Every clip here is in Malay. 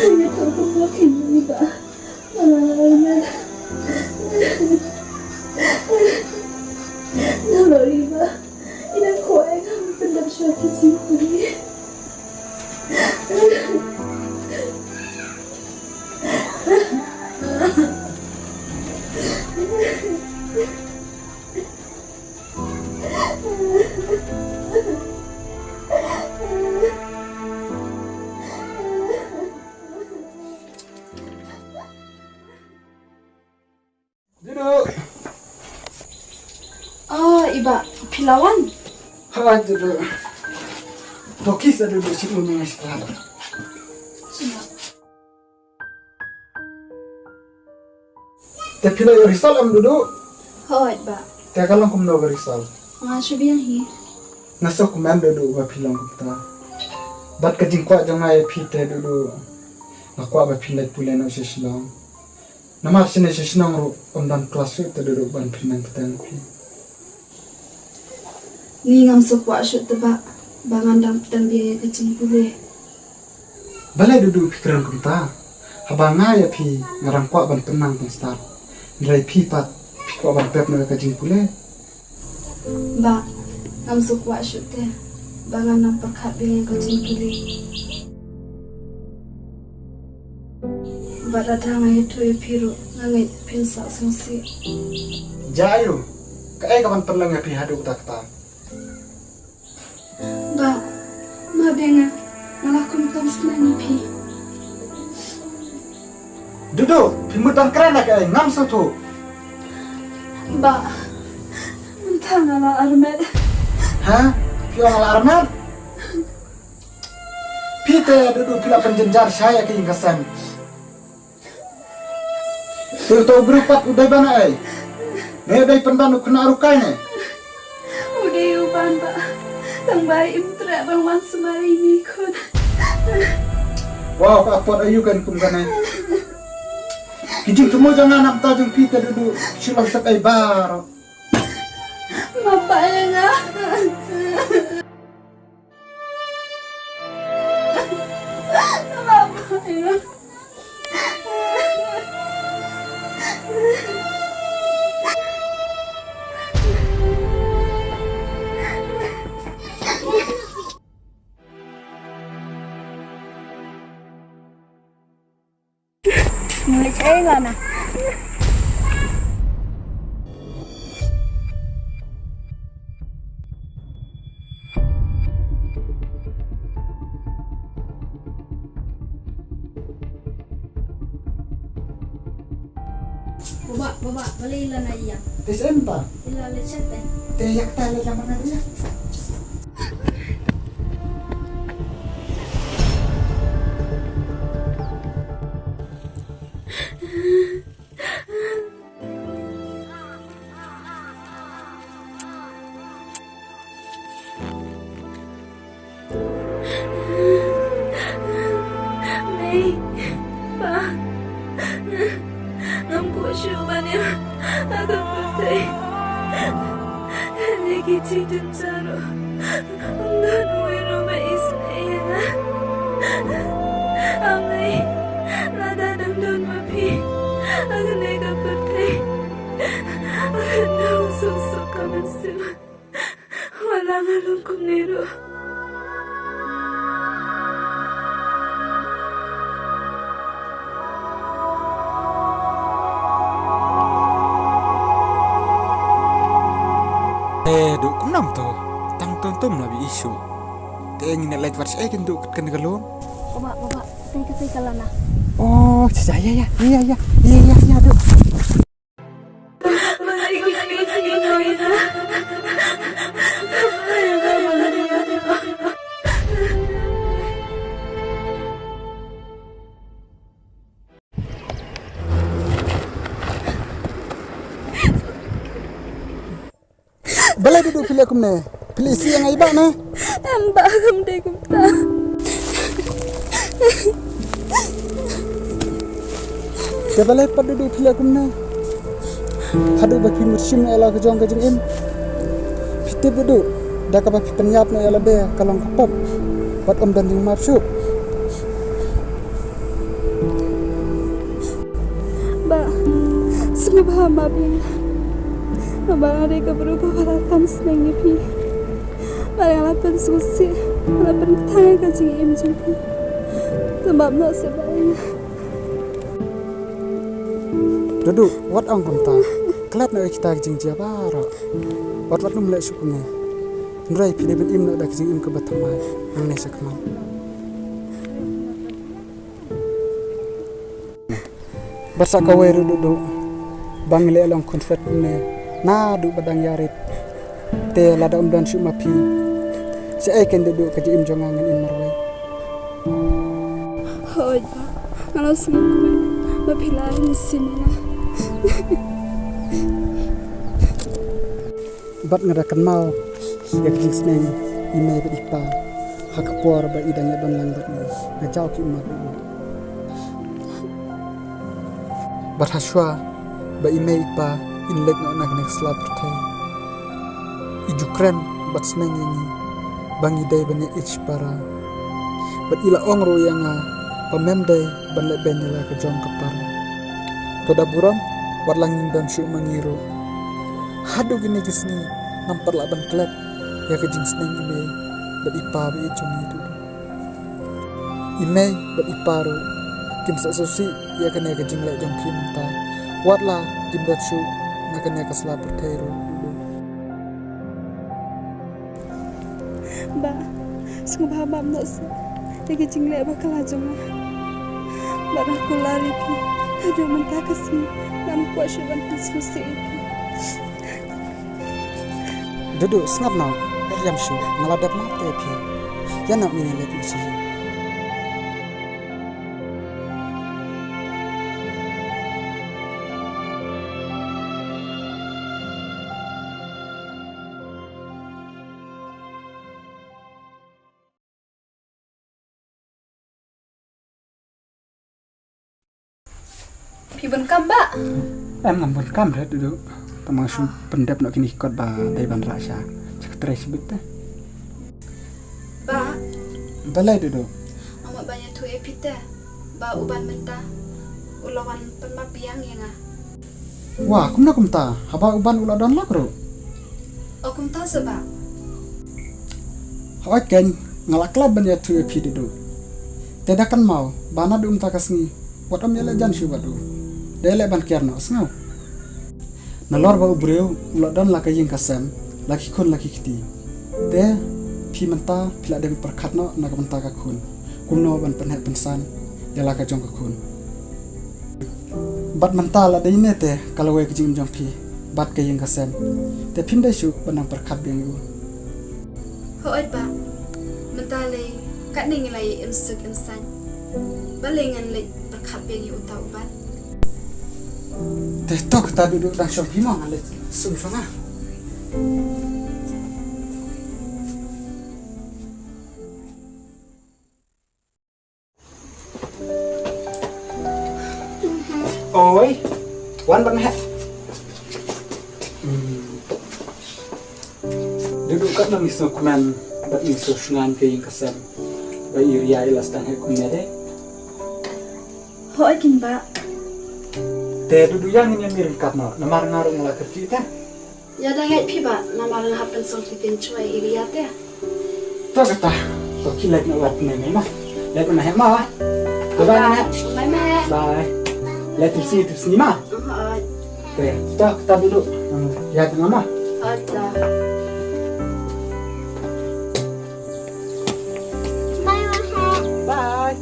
Hanya kau makin riba. Mana Nama riba. Ina kau yang pendam suatu simpuli. Duduk. Oh, iba pilawan. Ha, duduk. Tokis ada duduk situ dengan sekolah. Tapi lah risal am duduk. Oh, iba. Tiada kalau kum nak risal. Ngasih biang hi. Nasa kum am duduk bapilang kita. Bat kajing kuat jangan ayah pita duduk. Nak kuat bapilat pulen aku sesulang. Nama sini sesulang ru ondan kelas itu duduk ban pinan kita pi. Ni ngam sokwa shoot tebak. Bangan dam pedang biaya kecing pulih. Balai duduk pikiran kita. Habanga ya pi ngarang kuat ban tenang pun start. Nilai pi pat pi kuat ban pep nak kajing pulih. Ba, ngam sokwa shoot teh. Bangan dam pekat biaya kecing pulih. Ba datang ayat tu piru ngangai pensa sengsi. Jayu, kai kapan perlu ngapi haduk takta. Ba, ma benga ngalakum kam senani pi. Duduk, pimutan keren nak kai ngam satu. Ba, mentang ala armet. Hah? Piang alarmat? Pita duduk pila penjenjar saya ke ingkasan. Tertahu berupat udah bana ai. Nedai pendan kena arukai ne. Udah yuban ba. Tang bayi imtra bang wan semari ni kun. Wow, kapot ayu kan kum kana. Kijing temu jangan nak tajung pita duduk silang sakai bar. Mapa ya nga. Mapa ya. Mulai saya na. Baba, balik ilan aja. Tes empa. Ilan lecet eh. Teyak tali laman dia. May, pa, ngam ko syuban ya, agak patay. Lagi tidun saro, undan uwiro ba isnaya na. Amay, nadadang doon mapi, agak nega patay. Agak daw susok ka man sila, wala nga lungkong nero. Duk kumnam to. Tang tum labi isu. Te ingin light watch kan duk kan galom. Baba, tay ka lang na. Oh, iya duk. Balai duduk pilih aku ne. Pilih isi yang ibak ne. Amba kam deh kumta. Balai pad duduk pilih aku ne. Hadu baki mursim ala kejong kejeng im. Piti duduk. Dah kapak penyap ne ala be kalong kapop. Pat om dan jing mapsu. Ba, sumabahama pi. Nabang ka berubah balatan senang pi. Barang lapan susi, lapan tanya kaji im jumpi. Sebab nak sebaik. Duduk, wat ang kumta. Kelat na kita jing jabara. Wat num lek syukurnya. Nrai pilih ben im nak dak jing im ke batamai. Ang ne sakman. Basa kawai duduk. Bang le alang konfet ne. Na du badang yarit. Te lada dan syuk mapi. Si aiken duduk kaji im jongangan in marwai. Hoi ba, kalau sungguh mapilain sini. Bat ngadakan mau yak jing sneng imei ba ipa hakapor ba idanya don lang bat ngajau ki umar dulu bat haswa ba imei ipa inlek na nak nek slap te ijukren bat sneng ini bangi dai bane ich para bat ila ongro yang pamemdai ban le benela ke jong kapar toda buram wat langin dan syuk mangiro hadu gini gisni nampar laban klep ya ke jing sneng imei bat ipa ba ijong itu imei bat iparo kim sa sosi ya ke jing le jong kim ta wat la kim dat shu na ke ka sla pertero Ba, sungguh bam nak se. Lagi jingle bakal aja mah. Ba aku lari pi. Ada mentah kasih. Nam kuasa bantu susi. duduk snap now jam shu ngaladap mate pi ya nak mini let usi Pi ben kam ba. em ngambon kam dah duduk tamang shu pendap nak kini kot ba dai ban rasa cak tres bete Ba, balai duduk amat banyak tu epite. Ba uban mentah. Ulawan pemapiang yang wah kumta haba uban ula don lakro Okum tahu sebab. hawai ken ngalakla ban ya tu epi duduk tidak kan mau bana dum takasni watam yele jan shu badu dele ban kierno snau nalor ba ubreu ula don la kaying kasem laki kun laki kiti te pi menta pila dem perkhatno na menta ka kun kumno ban penhet pensan yala ka jong ka kun bat menta la dei ne te kalau we kijing jong pi bat kaying kasem te pim dai shu banang perkhat beng yu Hoi ba, mentale kat ning lai insuk insan. Balengan lai berkat bengi utau ban. te tok ta duduk dang shop pi mo ngale sum shonga oi wan ban ha duduk kat nang iso kuman bat iso shungan ke yang kasem ba iria ilas dan he kumede Hoi kin ba, te duduk yang ini mirip kapno namar ngarung la kerti ta ya dah ngai pi ba, nama lang hapen sol titin cuai iriat ya. to kata to kilek na wat ne ma let na he ma bye na Bye me. bye let see tu sini ma Hoi, te to kita duduk ya tengah ma hoi dah. bye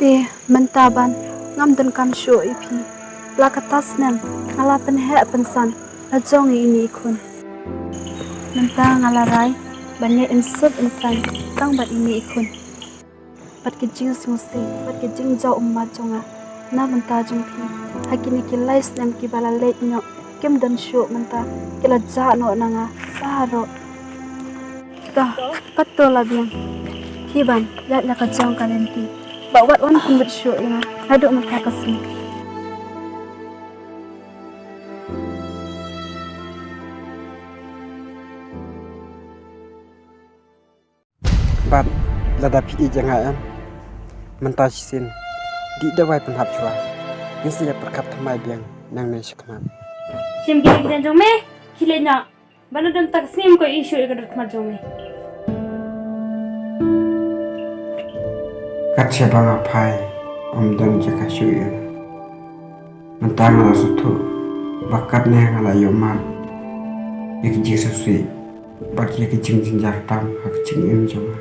Te mentaban ngam dan kam syo ipi. Lakatas nem ngalapan he pensan lajong ini ikun. Menta ngalarai banyak insut insan tang bat ini ikun. bat ke jing sungsi bat ke jing jau umma jonga na menta jong phi hakini ki lais nam ki bala le nyo kem dan shu menta kila ja no nanga paro ta katto labiang hiban ya la ka jong kalenti ba wat wan kun bet shu ina hadu menta kasmi Bat lada pi jangan mentasin di dawai penhap chua mesti ya perkap thamai biang nang nei sekman Sim gini kita jome kilenya bana dan taksim ko isu ikut khmat jome kat banga phai dan jaka shuya mentang la sutu bakat ne ngala yoma ik jesu si bat ye ki jing jing jar tam hak jing im joma